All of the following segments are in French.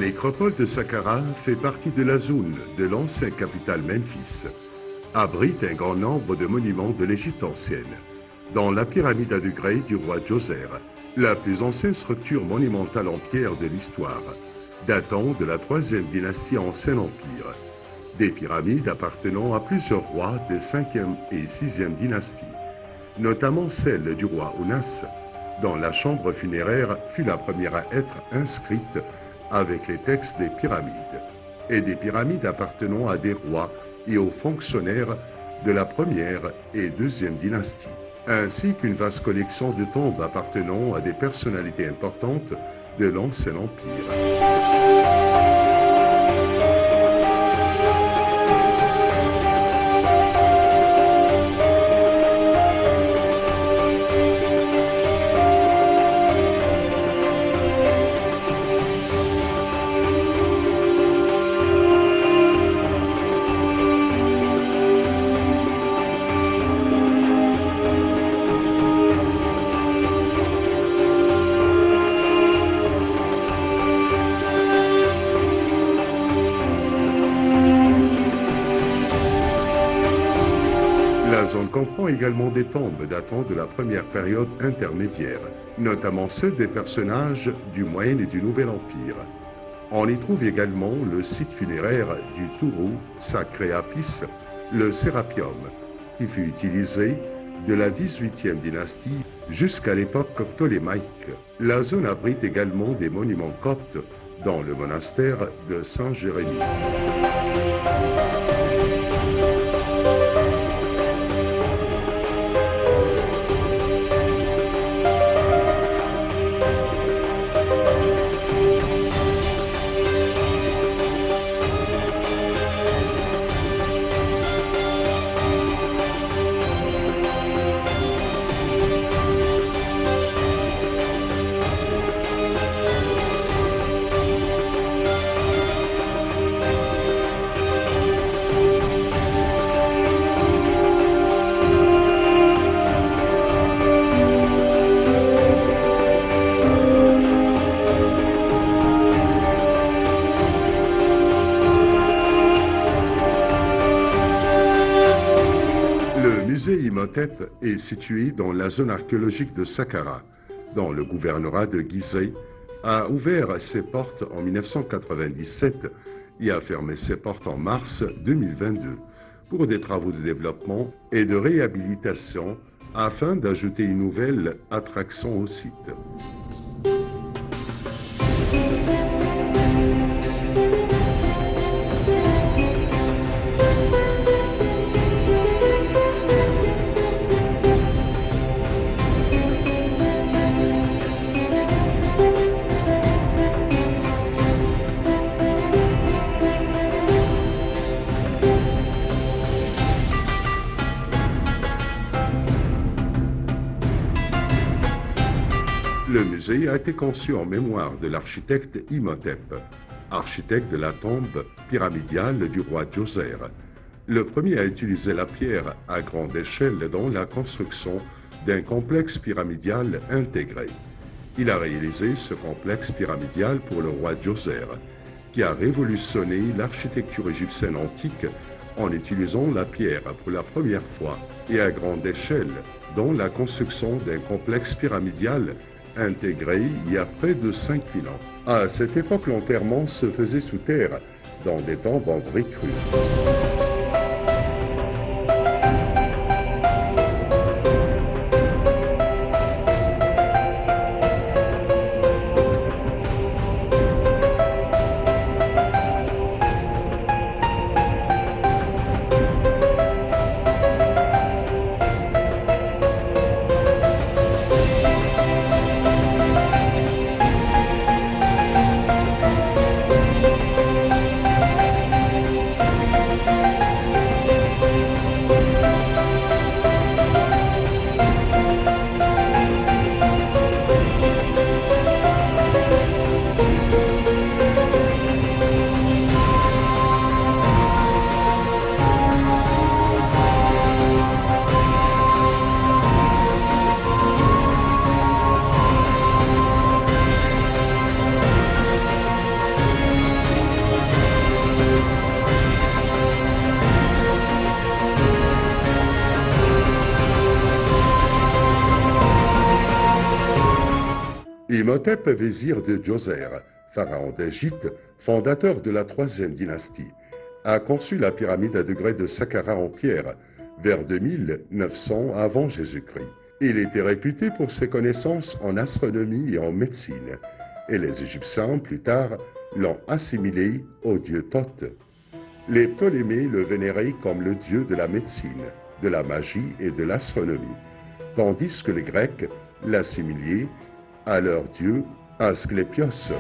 nécropole de Saqqara fait partie de la zone de l'ancienne capitale Memphis. Abrite un grand nombre de monuments de l'Égypte ancienne, dont la pyramide à degrés du roi Djoser, la plus ancienne structure monumentale en pierre de l'histoire, datant de la 3e dynastie ancienne empire. Des pyramides appartenant à plusieurs rois des 5e et 6e dynasties, notamment celle du roi Ounas, dont la chambre funéraire fut la première à être inscrite avec les textes des pyramides, et des pyramides appartenant à des rois et aux fonctionnaires de la 1re et 2e dynastie, ainsi qu'une vaste collection de tombes appartenant à des personnalités importantes de l'ancien empire. La zone comprend également des tombes datant de la première période intermédiaire, notamment celles des personnages du Moyen et du Nouvel Empire. On y trouve également le site funéraire du taureau sacré Apis, le Sérapium, qui fut utilisé de la 18e dynastie jusqu'à l'époque ptolémaïque. La zone abrite également des monuments coptes dans le monastère de Saint-Jérémie. Le musée Imhotep est situé dans la zone archéologique de Saqqara, dont le gouvernorat de Gizeh a ouvert ses portes en 1997 et a fermé ses portes en mars 2022 pour des travaux de développement et de réhabilitation afin d'ajouter une nouvelle attraction au site. Le musée a été conçu en mémoire de l'architecte Imhotep, architecte de la tombe pyramidale du roi Djoser, le premier à utiliser la pierre à grande échelle dans la construction d'un complexe pyramidal intégré. Il a réalisé ce complexe pyramidal pour le roi Djoser, qui a révolutionné l'architecture égyptienne antique en utilisant la pierre pour la première fois et à grande échelle dans la construction d'un complexe pyramidal intégré il y a près de 5000 ans. À cette époque, l'enterrement se faisait sous terre, dans des tombes en briques crues. Imhotep, vizir de Djoser, pharaon d'Égypte, fondateur de la troisième dynastie, a conçu la pyramide à degrés de Saqqara en pierre vers 2900 avant Jésus-Christ. Il était réputé pour ses connaissances en astronomie et en médecine, et les Égyptiens, plus tard, l'ont assimilé au dieu Thoth. Les Ptolémées le vénéraient comme le dieu de la médecine, de la magie et de l'astronomie, tandis que les Grecs l'assimilaient à leur dieu Asclépios.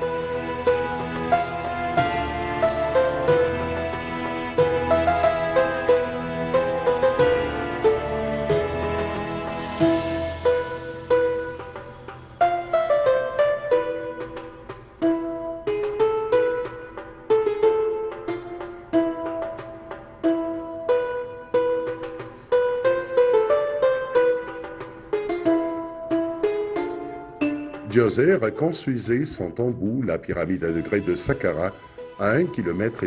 Djoser construisait son tombeau, la pyramide à degrés de Saqqara, à 1,5 km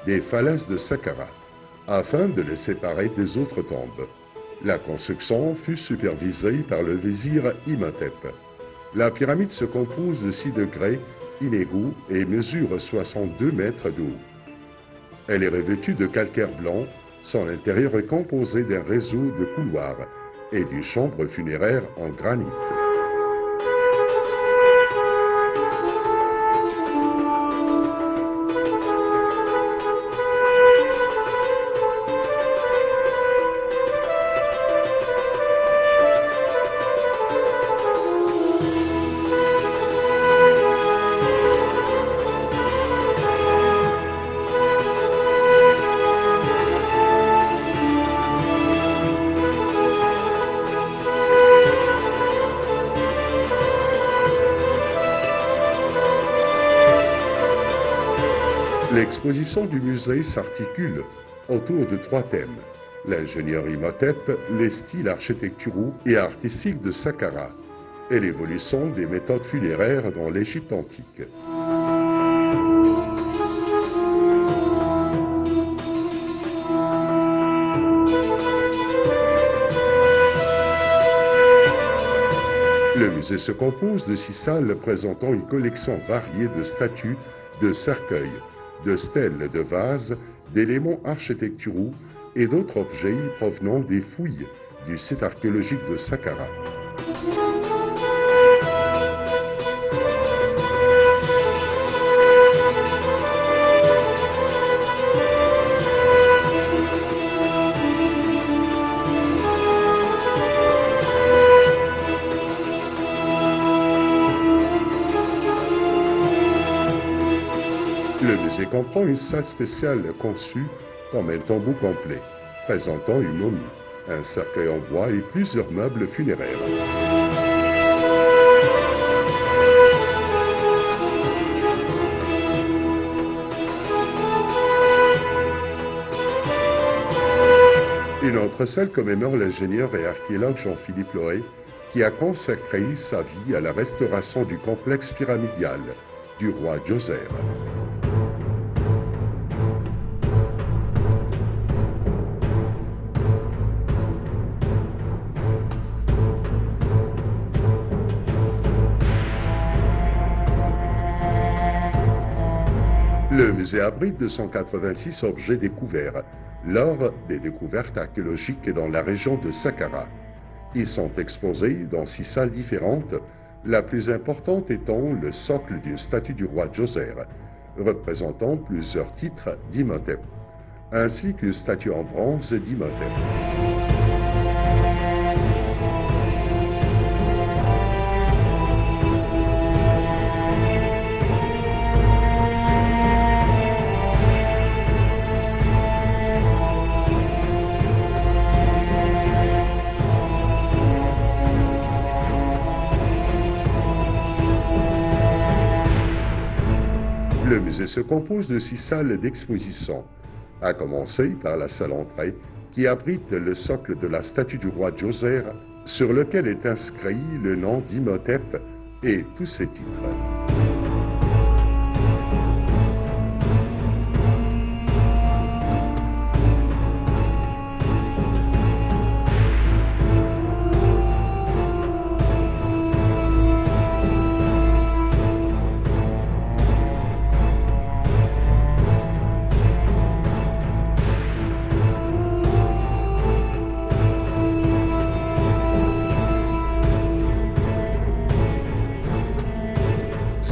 des falaises de Saqqara, afin de les séparer des autres tombes. La construction fut supervisée par le vizir Imhotep. La pyramide se compose de 6 degrés inégaux et mesure 62 mètres de haut. Elle est revêtue de calcaire blanc, son intérieur est composé d'un réseau de couloirs et d'une chambre funéraire en granit. L'exposition du musée s'articule autour de 3 thèmes: l'ingénieur Imhotep, les styles architecturaux et artistiques de Saqqara et l'évolution des méthodes funéraires dans l'Égypte antique. Le musée se compose de 6 salles présentant une collection variée de statues, de cercueils, de stèles, de vases, d'éléments architecturaux et d'autres objets provenant des fouilles du site archéologique de Saqqara. Le musée comprend une salle spéciale conçue comme un tombeau complet, présentant une momie, un cercueil en bois et plusieurs meubles funéraires. Une autre salle commémore l'ingénieur et archéologue Jean-Philippe Loé, qui a consacré sa vie à la restauration du complexe pyramidal du roi Djoser. Le musée abrite 286 objets découverts lors des découvertes archéologiques dans la région de Saqqara. Ils sont exposés dans 6 salles différentes, la plus importante étant le socle d'une statue du roi Djoser, représentant plusieurs titres d'Imhotep, ainsi qu'une statue en bronze d'Imhotep. Le musée se compose de 6 salles d'exposition, à commencer par la salle entrée qui abrite le socle de la statue du roi Djoser, sur lequel est inscrit le nom d'Imhotep et tous ses titres.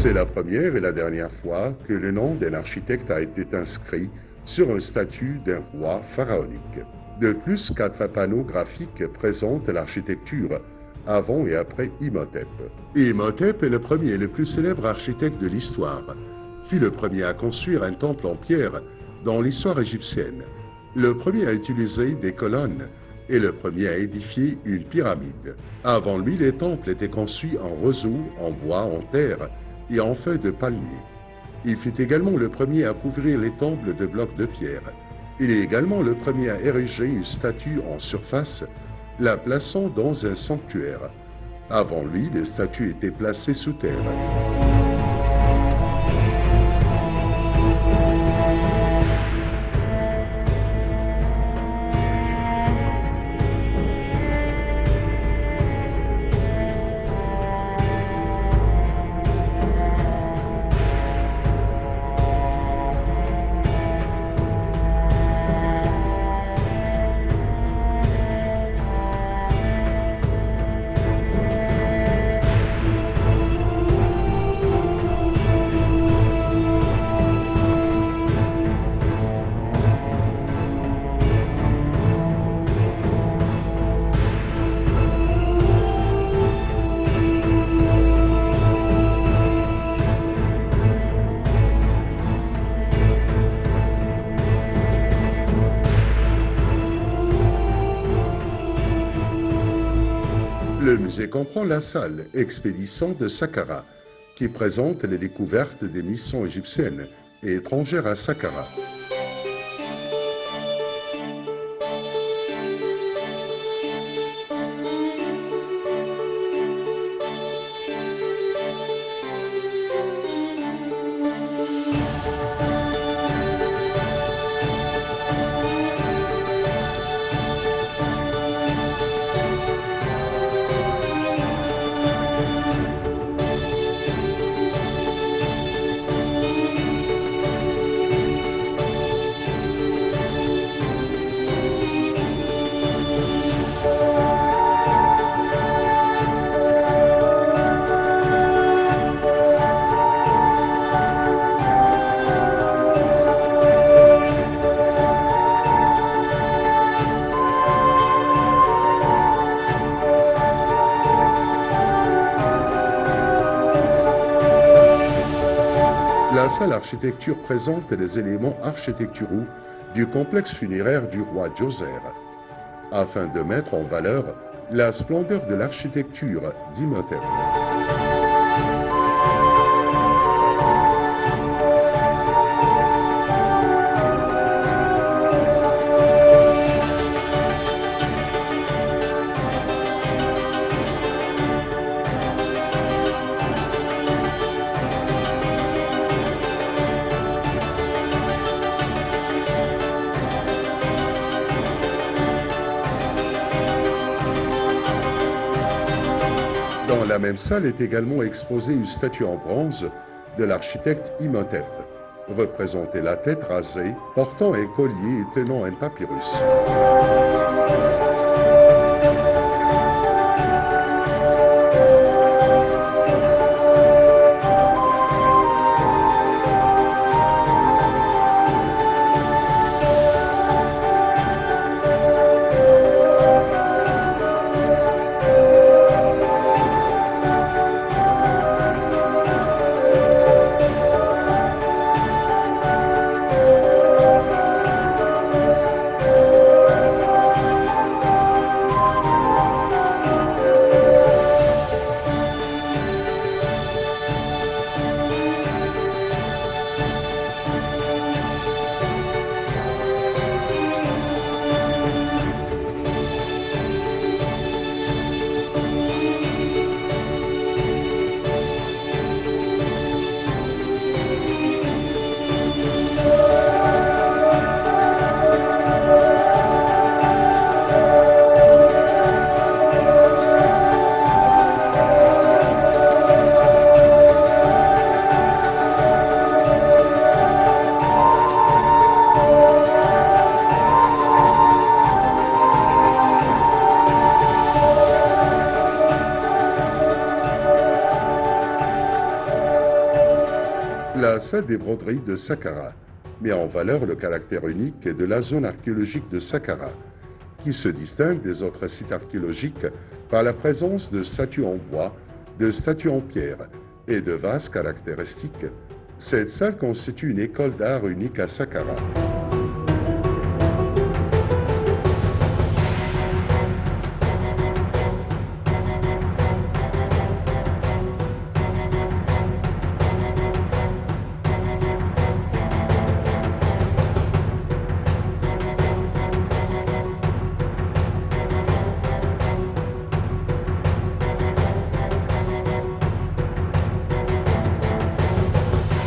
C'est la première et la dernière fois que le nom d'un architecte a été inscrit sur un statut d'un roi pharaonique. De plus, 4 panneaux graphiques présentent l'architecture avant et après Imhotep. Imhotep est le premier et le plus célèbre architecte de l'histoire, fut le premier à construire un temple en pierre dans l'histoire égyptienne, le premier à utiliser des colonnes et le premier à édifier une pyramide. Avant lui, les temples étaient construits en roseaux, en bois, en terre et en feuilles de palmier. Il fut également le premier à couvrir les temples de blocs de pierre. Il est également le premier à ériger une statue en surface, la plaçant dans un sanctuaire. Avant lui, les statues étaient placées sous terre. Le musée comprend la salle Expédition de Saqqara, qui présente les découvertes des missions égyptiennes et étrangères à Saqqara. La salle architecture présente les éléments architecturaux du complexe funéraire du roi Djoser, afin de mettre en valeur la splendeur de l'architecture d'Imhotep. Dans la même salle est également exposée une statue en bronze de l'architecte Imhotep, représentée la tête rasée, portant un collier et tenant un papyrus. La salle des broderies de Saqqara met en valeur le caractère unique de la zone archéologique de Saqqara, qui se distingue des autres sites archéologiques par la présence de statues en bois, de statues en pierre et de vases caractéristiques. Cette salle constitue une école d'art unique à Saqqara.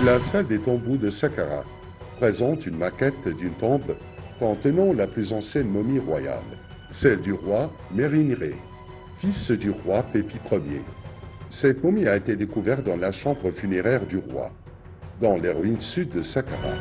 La salle des tombeaux de Saqqara présente une maquette d'une tombe contenant la plus ancienne momie royale, celle du roi Merinre, fils du roi Pépi Ier. Cette momie a été découverte dans la chambre funéraire du roi, dans les ruines sud de Saqqara.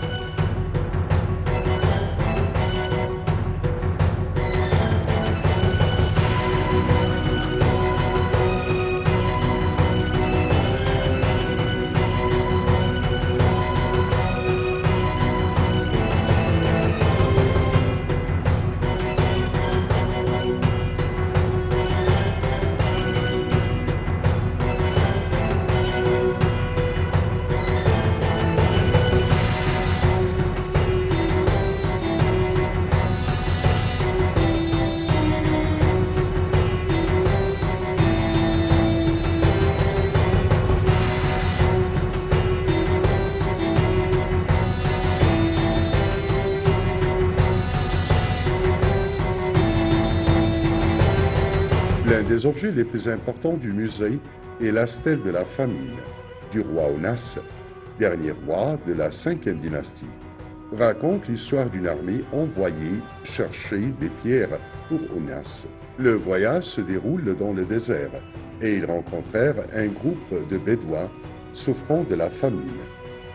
L'un des objets les plus importants du musée est la stèle de la famine du roi Onas, dernier roi de la 5e dynastie. Raconte l'histoire d'une armée envoyée chercher des pierres pour Onas. Le voyage se déroule dans le désert et ils rencontrèrent un groupe de Bédouins souffrant de la famine.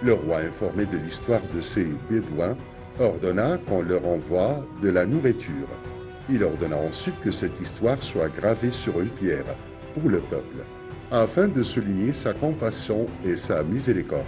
Le roi, informé de l'histoire de ces Bédouins, ordonna qu'on leur envoie de la nourriture. Il ordonna ensuite que cette histoire soit gravée sur une pierre pour le peuple, afin de souligner sa compassion et sa miséricorde.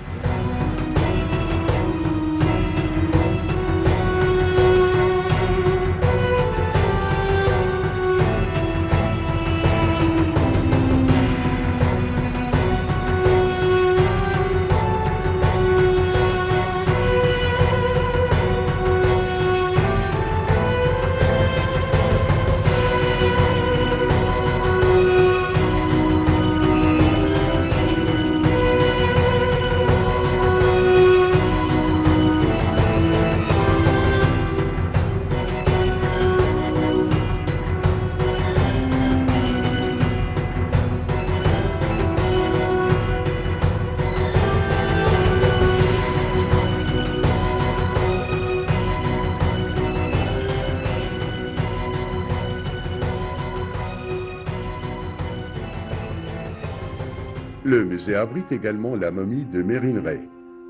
Le musée abrite également la momie de Merinre,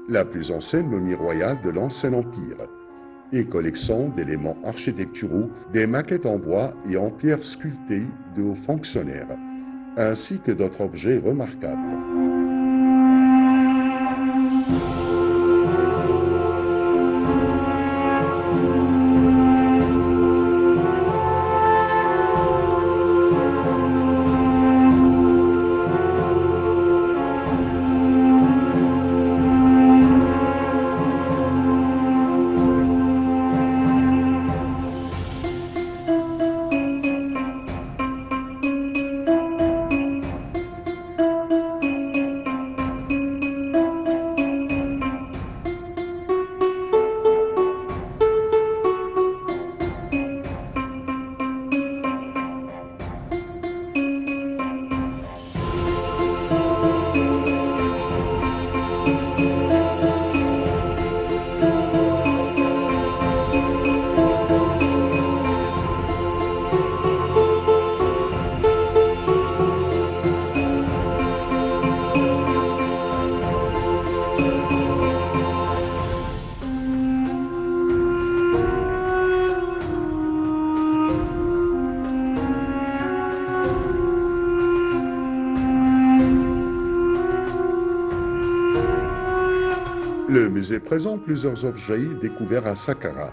la plus ancienne momie royale de l'Ancien Empire, et collection d'éléments architecturaux, des maquettes en bois et en pierre sculptées de hauts fonctionnaires, ainsi que d'autres objets remarquables. musée présente plusieurs objets découverts à Saqqara,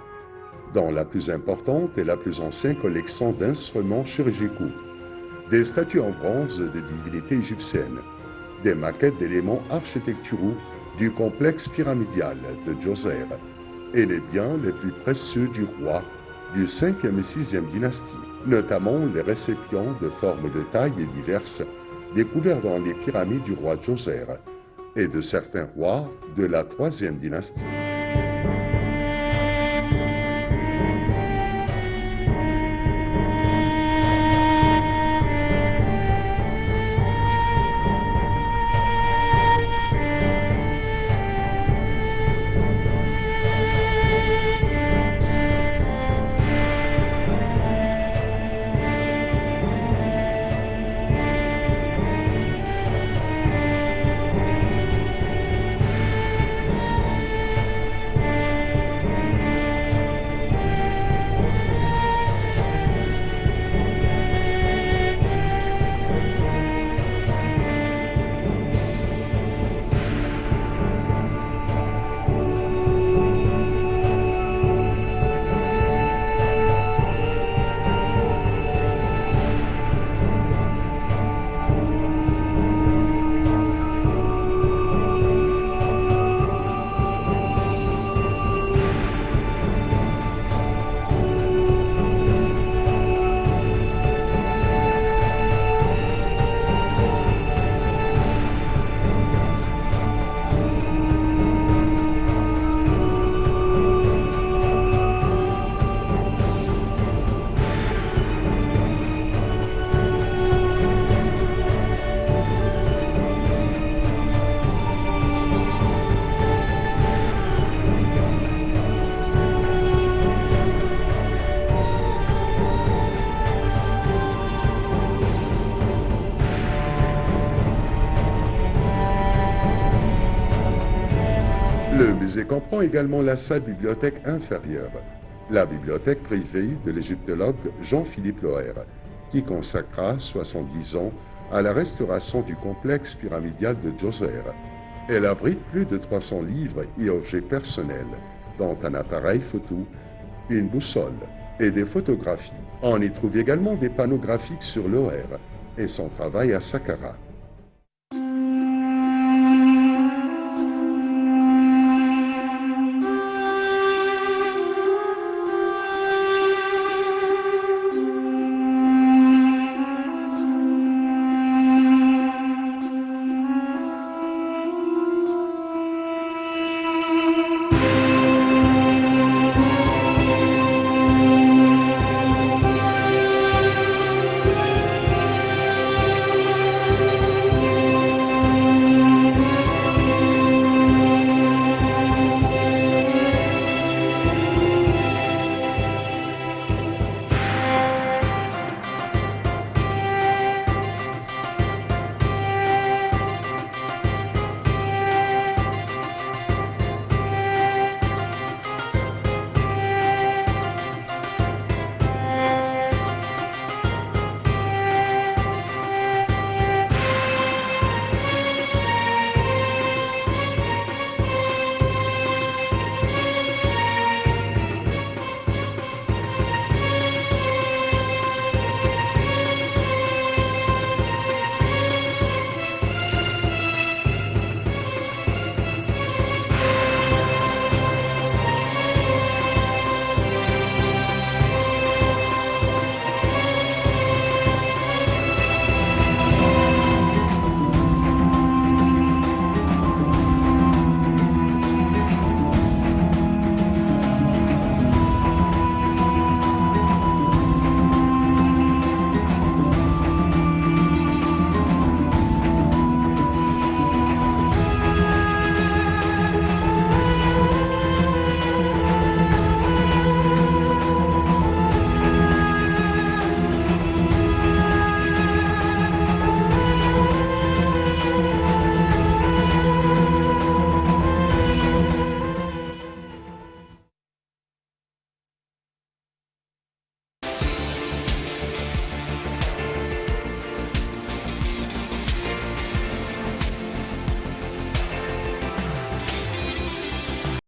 dont la plus importante est la plus ancienne collection d'instruments chirurgicaux, des statues en bronze de divinités égyptiennes, des maquettes d'éléments architecturaux du complexe pyramidal de Djoser et les biens les plus précieux du roi du 5e et 6e dynastie, notamment les récipients de formes de tailles diverses découverts dans les pyramides du roi Djoser et de certains rois de la 3e dynastie. Le musée comprend également la salle bibliothèque inférieure, la bibliothèque privée de l'égyptologue Jean-Philippe Loher, qui consacra 70 ans à la restauration du complexe pyramidal de Djoser. Elle abrite plus de 300 livres et objets personnels, dont un appareil photo, une boussole et des photographies. On y trouve également des panneaux graphiques sur Loher et son travail à Saqqara.